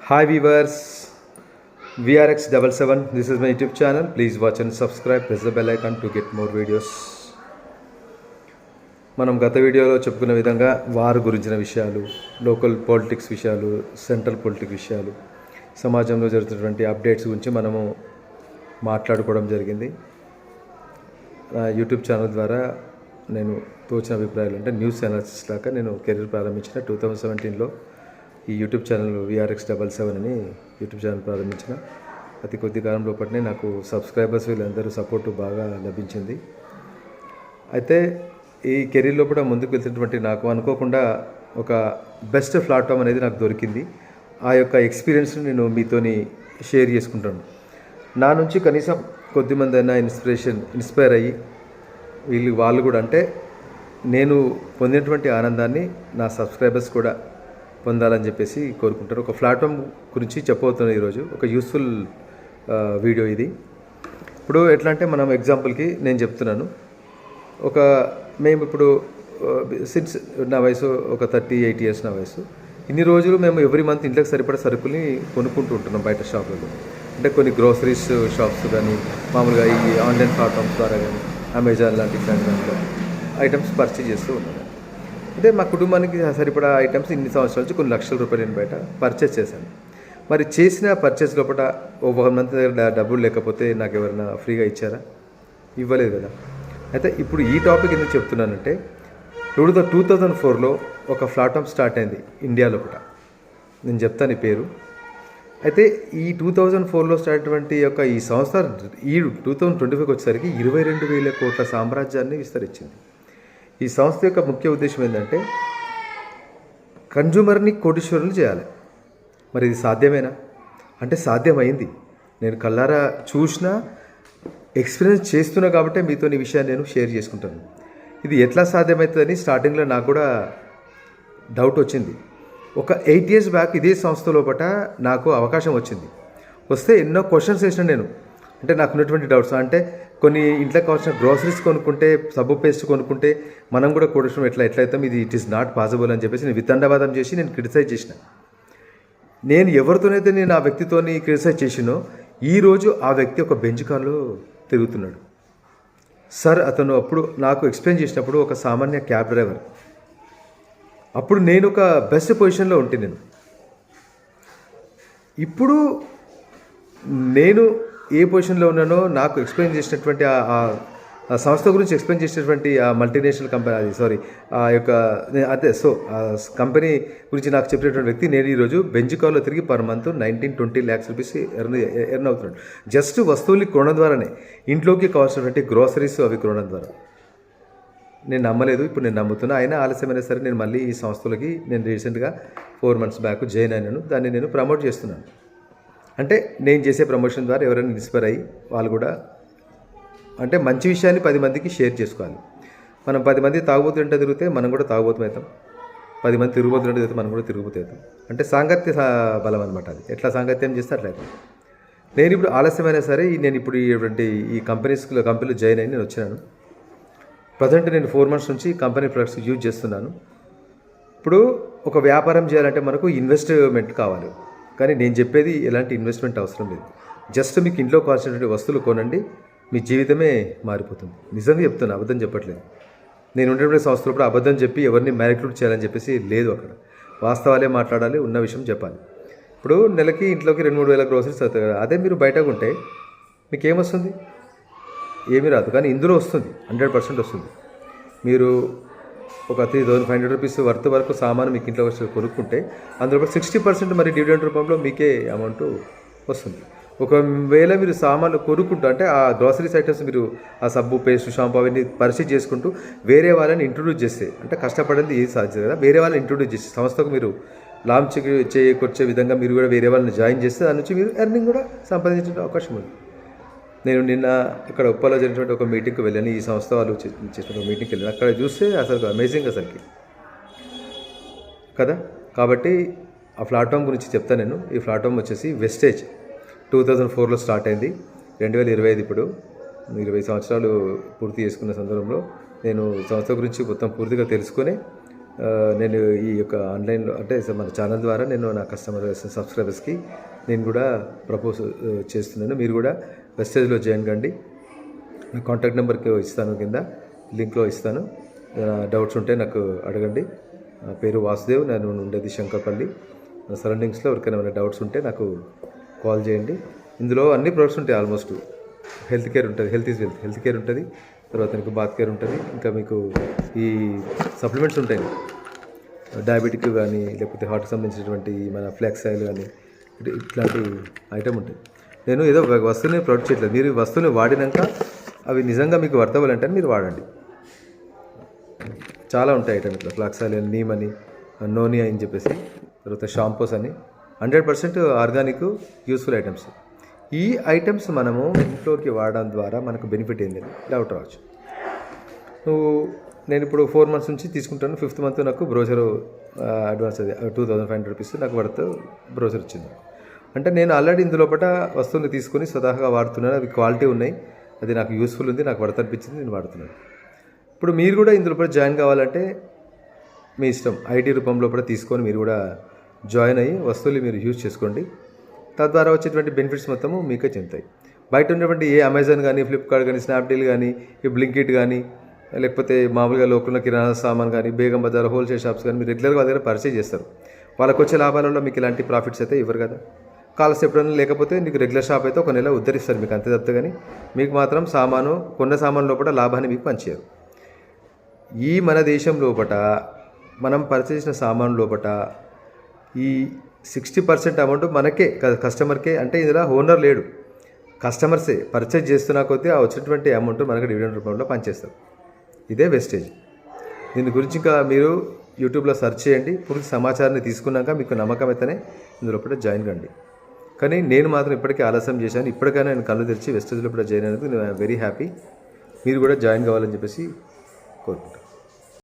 Hi viewers, VRX77. This is my YouTube channel. Please watch and subscribe. Press the bell icon to get more videos. మనం గత వీడియోలో చెప్పుకున్న విధంగా war గురించిన విషయాలు, లోకల్ పాలిటిక్స్ విషయాలు, సెంట్రల్ పొలిటిక్స్ విషయాలు, సమాజంలో జరుగుతున్నటువంటి అప్డేట్స్ గురించి మనము మాట్లాడుకోవడం జరిగింది. యూట్యూబ్ ఛానల్ ద్వారా నేను తోచిన అభిప్రాయాలు అంటే న్యూస్ అనాలిసిస్ లాగా నేను కెరీర్ ప్రారంభించిన 2017లో ఈ యూట్యూబ్ ఛానల్ VRX77 అని యూట్యూబ్ ఛానల్ ప్రారంభించిన అతి కొద్ది కాలం లోపలనే నాకు సబ్స్క్రైబర్స్ వీళ్ళందరూ సపోర్టు బాగా లభించింది. అయితే ఈ కెరీర్ లోపల ముందుకు వెళ్తున్నటువంటి నాకు అనుకోకుండా ఒక బెస్ట్ ప్లాట్ఫామ్ అనేది నాకు దొరికింది. ఆ యొక్క ఎక్స్పీరియన్స్ని నేను మీతోని షేర్ చేసుకుంటాను. నా నుంచి కనీసం కొద్దిమంది అయినా ఇన్స్పైర్ అయ్యి వాళ్ళు కూడా అంటే నేను పొందినటువంటి ఆనందాన్ని నా సబ్స్క్రైబర్స్ కూడా పొందాలని చెప్పేసి కోరుకుంటారు. ఒక ప్లాట్ఫామ్ గురించి చెప్పబోతున్నాను ఈరోజు. ఒక యూస్ఫుల్ వీడియో ఇది. ఇప్పుడు ఎట్లా అంటే మనం ఎగ్జాంపుల్కి నేను చెప్తున్నాను. మేము ఇప్పుడు సిన్స్ నా వయసు ఒక 38 years నా వయసు. ఇన్ని రోజులు మేము ఎవ్రీ మంత్ ఇంట్లోకి సరిపడే సరుకుల్ని కొనుక్కుంటూ ఉంటున్నాం బయట షాపులలో. అంటే కొన్ని గ్రోసరీస్ షాప్స్ కానీ మామూలుగా ఈ ఆన్లైన్ ప్లాట్ఫామ్స్ ద్వారా కానీ అమెజాన్ లాంటి దాంట్లో ఐటమ్స్ పర్చేజ్ చేస్తూ ఉన్నాను. అంటే మా కుటుంబానికి సరిపడా ఐటమ్స్ ఇన్ని సంవత్సరాల నుంచి కొన్ని లక్షల రూపాయలు నేను బయట పర్చేజ్ చేశాను. మరి చేసిన పర్చేజ్ లోపల ఓ 1 month దగ్గర డబ్బులు లేకపోతే నాకు ఎవరైనా ఫ్రీగా ఇచ్చారా? ఇవ్వలేదు కదా. అయితే ఇప్పుడు ఈ టాపిక్ ఎందుకు చెప్తున్నానంటే 2004లో ఒక ప్లాట్ఫామ్ స్టార్ట్ అయింది ఇండియా లోపల. నేను చెప్తాను ఈ పేరు. అయితే ఈ 2004లో స్టార్ట్ అయినటువంటి యొక్క ఈ సంస్థ ఈ 2025కి వచ్చేసరికి 22,000 కోట్ల సామ్రాజ్యాన్ని విస్తరించింది. ఈ సంస్థ యొక్క ముఖ్య ఉద్దేశం ఏంటంటే కన్జ్యూమర్ని కోటీశ్వరులు చేయాలి. మరి ఇది సాధ్యమేనా అంటే సాధ్యమైంది. నేను కళ్ళారా చూసినా ఎక్స్పీరియన్స్ చేస్తున్నా కాబట్టి మీతో ఈ విషయాన్ని నేను షేర్ చేసుకుంటాను. ఇది ఎట్లా సాధ్యమవుతుందని స్టార్టింగ్లో నాకు కూడా డౌట్ వచ్చింది. ఒక 8 years బ్యాక్ ఇదే సంస్థ లోపల నాకు అవకాశం వచ్చింది. వస్తే ఎన్నో క్వశ్చన్స్ వేసిన నేను. అంటే నాకు ఉన్నటువంటి డౌట్స్ అంటే కొన్ని ఇంట్లోకి కావాల్సిన గ్రోసరీస్ కొనుక్కుంటే సబ్బు పేస్ట్ కొనుక్కుంటే మనం కూడా కోటీశ్వరం ఎట్లయితాం, ఇది ఇట్ ఈస్ నాట్ పాసిబుల్ అని చెప్పేసి నేను వితండవాదం చేసి నేను క్రిటిసైజ్ చేసిన. నేను ఎవరితోనైతే నేను ఆ వ్యక్తితోని క్రిటిసైజ్ చేసినో ఈరోజు ఆ వ్యక్తి ఒక బెంచ్ కార్లో తిరుగుతున్నాడు. సార్ అతను అప్పుడు నాకు ఎక్స్ప్లెయిన్ చేసినప్పుడు ఒక సామాన్య క్యాబ్ డ్రైవర్. అప్పుడు నేను ఒక బెస్ట్ పొజిషన్లో ఉంటే ఇప్పుడు నేను ఏ పొజిషన్లో ఉన్నానో నాకు ఎక్స్ప్లెయిన్ చేసినటువంటి ఆ సంస్థ గురించి ఎక్స్ప్లెయిన్ చేసినటువంటి ఆ మల్టీనేషనల్ కంపెనీ ఆ కంపెనీ గురించి నాకు చెప్పినటువంటి వ్యక్తి నేను ఈరోజు బెంచ్ కార్లో తిరిగి per month 19-20 lakhs rupees earn అవుతున్నాడు. జస్ట్ వస్తువుల్ని కొనడం ద్వారానే, ఇంట్లోకి కావాల్సినటువంటి గ్రోసరీస్ అవి కొనడం ద్వారా. నేను నమ్మలేదు, ఇప్పుడు నేను నమ్ముతున్నా. అయినా ఆలస్యమైనా సరే నేను మళ్ళీ ఈ సంస్థలకి నేను రీసెంట్గా 4 months బ్యాక్ జాయిన్ అయినాను. దాన్ని నేను ప్రమోట్ చేస్తున్నాను. అంటే నేను చేసే ప్రమోషన్ ద్వారా ఎవరైనా ఇన్స్పైర్ అయ్యి వాళ్ళు కూడా అంటే మంచి విషయాన్ని 10 మందికి షేర్ చేసుకోవాలి. మనం 10 మంది తాగుబోతుంటే తిరిగితే మనం కూడా తాగుబోతుమవుతాం. 10 మంది తిరుగుబోతుంటే తిరిగితే మనం కూడా తిరుగుబోతాం. అంటే సాంగత్య బలం అనమాట. అది ఎట్లా సాంగత్యం చేస్తే అట్లయితే నేను ఇప్పుడు ఆలస్యమైనా సరే నేను ఇప్పుడు ఈ కంపెనీలో జాయిన్ అయ్యి నేను వచ్చినాను. ప్రజెంట్ నేను 4 months నుంచి కంపెనీ ప్రొడక్ట్స్ యూజ్ చేస్తున్నాను. ఇప్పుడు ఒక వ్యాపారం చేయాలంటే మనకు ఇన్వెస్ట్మెంట్ కావాలి. కానీ నేను చెప్పేది ఎలాంటి ఇన్వెస్ట్మెంట్ అవసరం లేదు. జస్ట్ మీకు ఇంట్లో కావాల్సినటువంటి వస్తువులు కొనండి, మీ జీవితమే మారిపోతుంది. నిజంగా చెప్తాను, అబద్ధం చెప్పట్లేదు. నేను ఉండేటువంటి సంస్థలో కూడా అబద్ధం చెప్పి ఎవరిని మ్యానిక్యులేట్ చేయాలని చెప్పేసి లేదు. అక్కడ వాస్తవాలే మాట్లాడాలి, ఉన్న విషయం చెప్పాలి. ఇప్పుడు నెలకి ఇంట్లోకి 2-3 వేల గ్రోసరీస్ అవుతాయి కదా. అదే మీరు బయటకు ఉంటే మీకేమొస్తుంది? ఏమీ రాదు. కానీ ఇందులో వస్తుంది, 100% వస్తుంది. మీరు ఒక 3,500 రూపీస్ వర్త్ వరకు సామాను మీకు ఇంట్లో వచ్చి కొనుక్కుంటే అందులో 60% మరి డివిడెండ్ రూపంలో మీకే అమౌంట్ వస్తుంది. ఒకవేళ మీరు సామాన్లు కొనుక్కుంటూ అంటే ఆ గ్రోసరీస్ ఐటమ్స్ మీరు ఆ సబ్బు పేస్ట్ షాంపూ అవన్నీ పరిచయం చేసుకుంటూ వేరే వాళ్ళని ఇంట్రొడ్యూస్ చేస్తే అంటే కష్టపడింది ఏది సాధ్యం కదా. వేరే వాళ్ళని ఇంట్రొడ్యూస్ చేసి సంస్థకు మీరు లాంచ్ చేకూర్చే విధంగా మీరు కూడా వేరే వాళ్ళని జాయిన్ చేస్తే దాని నుంచి మీరు ఎర్నింగ్ కూడా సంపాదించే అవకాశం ఉంది. నేను నిన్న ఇక్కడ ఉప్పలో జరిగినటువంటి ఒక మీటింగ్కి వెళ్ళాను. ఈ సంస్థ వాళ్ళు చేసిన ఒక మీటింగ్కి వెళ్ళాను. అక్కడ చూస్తే అసలు అమేజింగ్ అసలుకి కదా. కాబట్టి ఆ ప్లాట్ఫామ్ గురించి చెప్తాను నేను. ఈ ప్లాట్ఫామ్ వచ్చేసి వెస్టేజ్ 2004లో స్టార్ట్ అయింది. 2025 ఇప్పుడు 20 సంవత్సరాలు పూర్తి చేసుకున్న సందర్భంలో నేను సంస్థ గురించి మొత్తం పూర్తిగా తెలుసుకొని నేను ఈ యొక్క ఆన్లైన్లో అంటే మన ఛానల్ ద్వారా నేను నా సబ్స్క్రైబర్స్కి నేను కూడా ప్రపోజ్ చేస్తున్నాను. మీరు కూడా వెస్టేజ్లో జాయిన్ కండి. నా కాంటాక్ట్ నెంబర్కి ఇస్తాను, కింద లింక్లో ఇస్తాను. డౌట్స్ ఉంటే నాకు అడగండి. నా పేరు వాసుదేవ్, నేను ఉండేది శంకర్పల్లి. నా సరౌండింగ్స్లో ఎవరికైనా ఏమైనా డౌట్స్ ఉంటే నాకు కాల్ చేయండి. ఇందులో అన్ని ప్రొడక్ట్స్ ఉంటాయి. ఆల్మోస్ట్ హెల్త్ కేర్ ఉంటుంది, health is wealth, health care ఉంటుంది, తర్వాత మీకు బాత్ కేర్ ఉంటుంది, ఇంకా మీకు ఈ సప్లిమెంట్స్ ఉంటాయి, డయాబెటిక్ కానీ లేకపోతే హార్ట్కి సంబంధించినటువంటి మన ఫ్లాక్స్ ఆయిల్ కానీ ఇట్లాంటి ఐటమ్ ఉంటాయి. నేను ఏదో వస్తువుని ప్రొడక్ట్ చేయట్లేదు. మీరు ఈ వస్తువుని వాడినాక అవి నిజంగా మీకు వర్త్ అవ్వాలంటే మీరు వాడండి. చాలా ఉంటాయి ఐటమ్ ఇట్లా ఫ్లాక్స్ ఆయిల్ అని, నీమ్ అని, నోనియా అని చెప్పేసి, తర్వాత షాంపూస్ అని 100% ఆర్గానిక్ యూస్ఫుల్ ఐటమ్స్. ఈ ఐటమ్స్ మనము ఇంట్లోకి వాడడం ద్వారా మనకు బెనిఫిట్ ఏంది డౌట్ రావచ్చు. నేను ఇప్పుడు 4 months నుంచి తీసుకుంటాను. 5th month నాకు బ్రోచర్ అడ్వాన్స్ అది 2500 రూపీస్ నాకు వర్త్ బ్రోచర్ వచ్చింది. అంటే నేను ఆల్రెడీ ఇందులోపట వస్తువులు తీసుకొని స్వతహాగా వాడుతున్నాను. అవి క్వాలిటీ ఉన్నాయి, అది నాకు యూస్ఫుల్ ఉంది, నాకు వర్త్ అనిపించింది, నేను వాడుతున్నాను. ఇప్పుడు మీరు కూడా ఇందులో జాయిన్ కావాలంటే మీ ఇష్టం. ఐడి రూపంలో కూడా తీసుకొని మీరు కూడా జాయిన్ అయ్యి వస్తువులు మీరు యూజ్ చేసుకోండి. తద్వారా వచ్చేటువంటి బెనిఫిట్స్ మొత్తము మీకే చెందుతాయి. బయట ఉన్నటువంటి ఏ అమెజాన్ కానీ, ఫ్లిప్కార్ట్ కానీ, స్నాప్డీల్ కానీ, ఈ బ్లింకిట్ కానీ, లేకపోతే మామూలుగా లోకల్ కిరాణా సామాన్ కానీ, బేగం బజార్, హోల్సేల్ షాప్స్ కానీ మీరు రెగ్యులర్గా వాళ్ళ దగ్గర పర్చేజ్ చేస్తారు. వాళ్ళకి వచ్చే లాభాలలో మీకు ఇలాంటి ప్రాఫిట్స్ అయితే ఇవ్వరు కదా. కాల్స్ ఎప్పుడైనా లేకపోతే మీకు రెగ్యులర్ షాప్ అయితే ఒక నెల ఉద్ధరిస్తారు మీకు, అంతే తప్పితే కానీ మీకు మాత్రం కొన్న సామాన్ లోపల లాభాన్ని మీకు పంచారు. ఈ మన దేశం లోపల మనం పర్చేజ్ చేసిన సామాన్ లోపల ఈ 60% అమౌంట్ మనకే, కస్టమర్కే. అంటే ఇందులో ఓనర్ లేడు, కస్టమర్సే పర్చేజ్ చేస్తున్నా కొద్దీ ఆ వచ్చినటువంటి అమౌంట్ మనకు డివిడెండ్ రూపంలో పనిచేస్తారు. ఇదే వేస్టేజ్. దీని గురించి ఇంకా మీరు యూట్యూబ్లో సెర్చ్ చేయండి. పూర్తి సమాచారాన్ని తీసుకున్నాక మీకు నమ్మకం అయితేనే ఇందులో కూడా జాయిన్ కండి. కానీ నేను మాత్రం ఇప్పటికే ఆలస్యం చేశాను. ఇప్పటికైనా నేను కళ్ళు తెరిచి వెస్టేజ్లో కూడా జాయిన్ అయినందుకు నేను వెరీ హ్యాపీ. మీరు కూడా జాయిన్ కావాలని చెప్పేసి కోరుకుంటాను.